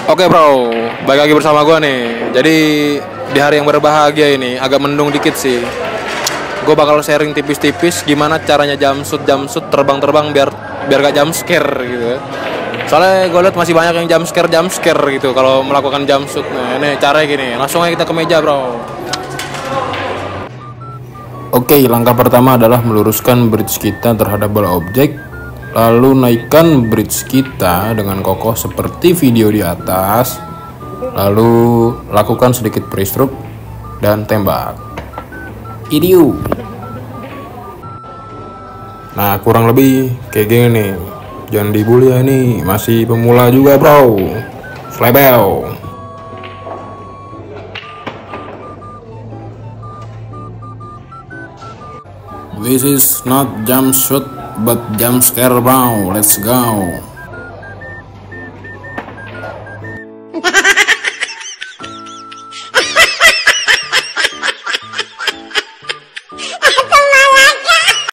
Oke bro, balik lagi bersama gue nih. Jadi di hari yang berbahagia ini agak mendung dikit sih. Gue bakal sharing tipis-tipis gimana caranya jumpsuit terbang-terbang biar gak jump scare gitu. Soalnya gue liat masih banyak yang jump scare gitu kalau melakukan jumpsuit. Nah ini caranya gini, langsung aja kita ke meja bro. Oke, langkah pertama adalah meluruskan bridge kita terhadap bola objek. Lalu naikkan bridge kita dengan kokoh seperti video di atas. Lalu lakukan sedikit pre-stroke dan tembak. Idiu. Nah kurang lebih kayak gini nih. Jangan dibully ya, ini masih pemula juga bro. Flybell. This is not jump shoot but jump scare bro. Let's go.